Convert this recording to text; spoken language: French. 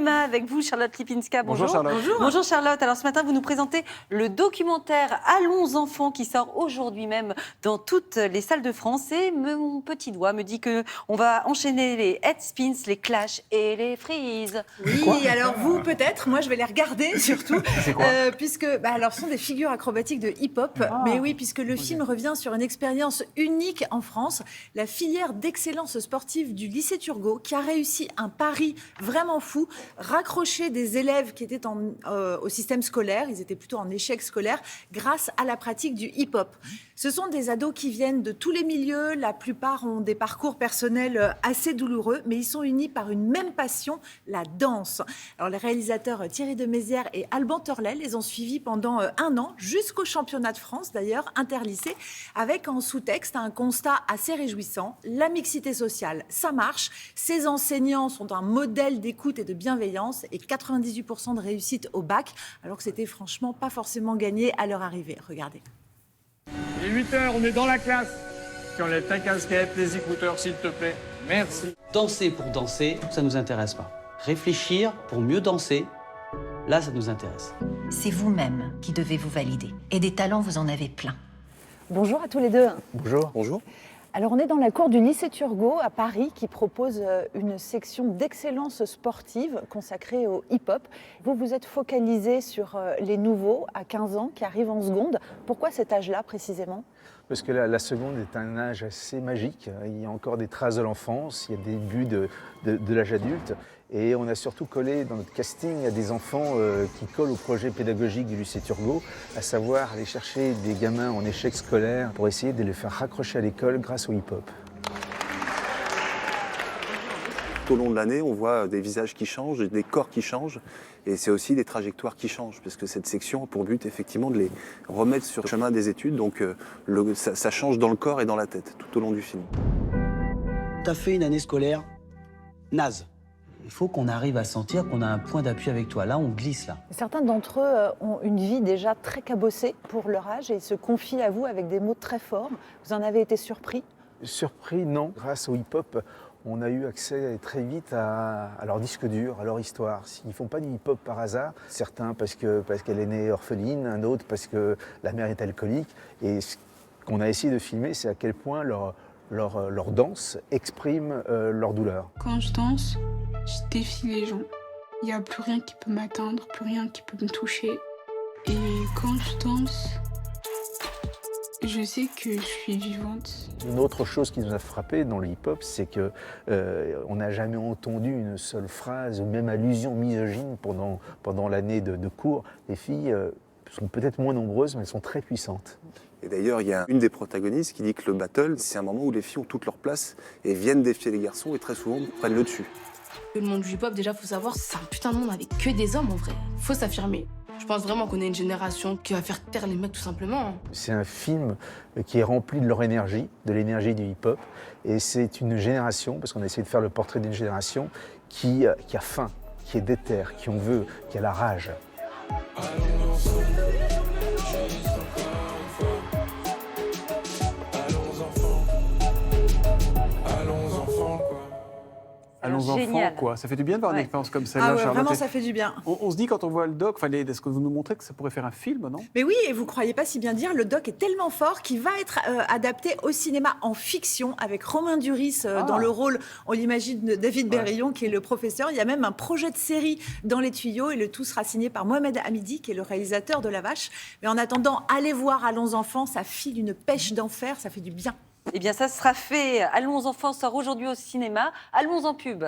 cinéma avec vous, Charlotte Lipinska. Bonjour. Bonjour Charlotte. Bonjour. Bonjour Charlotte. Alors ce matin, vous nous présentez le documentaire Allons enfants qui sort aujourd'hui même dans toutes les salles de France. Et mon petit doigt me dit qu'on va enchaîner les head spins, les clashs et les freeze. Oui, alors vous peut-être, moi je vais les regarder surtout, puisque alors ce sont des figures acrobatiques de hip-hop, mais oui, puisque le film revient sur une expérience unique en France, la filière d'excellence sportive du lycée Turgot, qui a réussi un pari vraiment fou, raccrocher des élèves qui étaient au système scolaire, ils étaient plutôt en échec scolaire, grâce à la pratique du hip-hop. Ce sont des ados qui viennent de tous les milieux, la plupart ont des parcours personnels assez douloureux, mais ils sont unis par une même passion, la danse. Alors les réalisateurs Thierry de Mézières et Alban Torlet les ont suivis pendant 1 an, jusqu'au championnat de France d'ailleurs, interlycée, avec en sous-texte un constat assez réjouissant, la mixité sociale, ça marche, ces enseignants sont un modèle d'écoute et de bienveillance et 98% de réussite au bac, alors que c'était franchement pas forcément gagné à leur arrivée. Regardez. Il est 8h, on est dans la classe. Tu enlèves ta casquette, les écouteurs s'il te plaît. Merci. Danser pour danser, ça ne nous intéresse pas. Réfléchir pour mieux danser, là, ça nous intéresse. C'est vous-même qui devez vous valider. Et des talents, vous en avez plein. Bonjour à tous les deux. Bonjour. Bonjour. Alors on est dans la cour du lycée Turgot à Paris qui propose une section d'excellence sportive consacrée au hip-hop. Vous vous êtes focalisé sur les nouveaux à 15 ans qui arrivent en seconde. Pourquoi cet âge-là précisément ? Parce que la seconde est un âge assez magique. Il y a encore des traces de l'enfance, il y a des buts de l'âge adulte. Et on a surtout collé dans notre casting à des enfants qui collent au projet pédagogique du lycée Turgot, à savoir aller chercher des gamins en échec scolaire pour essayer de les faire raccrocher à l'école grâce au hip-hop. Tout au long de l'année, on voit des visages qui changent, des corps qui changent, et c'est aussi des trajectoires qui changent, parce que cette section a pour but effectivement de les remettre sur le chemin des études, donc ça change dans le corps et dans la tête, tout au long du film. T'as fait une année scolaire naze. Il faut qu'on arrive à sentir qu'on a un point d'appui avec toi. Là, on glisse, là. Certains d'entre eux ont une vie déjà très cabossée pour leur âge et se confient à vous avec des mots très forts. Vous en avez été surpris ? Surpris, non. Grâce au hip-hop, on a eu accès très vite à leur disque dur, à leur histoire. Ils ne font pas du hip-hop par hasard. Certains parce qu'elle est née orpheline, un autre parce que la mère est alcoolique. Et ce qu'on a essayé de filmer, c'est à quel point leur danse exprime leur douleur. Quand je danse, je défie les gens. Il n'y a plus rien qui peut m'atteindre, plus rien qui peut me toucher. Et quand je danse, je sais que je suis vivante. Une autre chose qui nous a frappé dans le hip-hop, c'est qu'on n'a jamais entendu une seule phrase ou même allusion misogyne pendant l'année de cours. Les filles sont peut-être moins nombreuses, mais elles sont très puissantes. Et d'ailleurs, il y a une des protagonistes qui dit que le battle, c'est un moment où les filles ont toute leur place et viennent défier les garçons et très souvent prennent le dessus. Le monde du hip-hop, déjà, faut savoir, c'est un putain de monde avec que des hommes en vrai. Faut s'affirmer. Je pense vraiment qu'on est une génération qui va faire taire les mecs tout simplement. C'est un film qui est rempli de leur énergie, de l'énergie du hip-hop. Et c'est une génération, parce qu'on a essayé de faire le portrait d'une génération qui a faim, qui est déterre, qui en veut, qui a la rage. Allons enfants, quoi. Ça fait du bien de voir une expérience comme celle-là, Ah ouais, Charlotte. vraiment, ça fait du bien. On se dit quand on voit le doc, est-ce que vous nous montrez que ça pourrait faire un film, non ? Mais oui, et vous croyez pas si bien dire, le doc est tellement fort qu'il va être adapté au cinéma en fiction avec Romain Duris dans le rôle, on l'imagine, de David Berillon, qui est le professeur. Il y a même un projet de série dans les tuyaux et le tout sera signé par Mohamed Hamidi, qui est le réalisateur de La Vache. Mais en attendant, allez voir Allons enfants, ça file une pêche d'enfer, ça fait du bien. Eh bien, ça sera fait. Allons enfants sort aujourd'hui au cinéma. Allons en pub.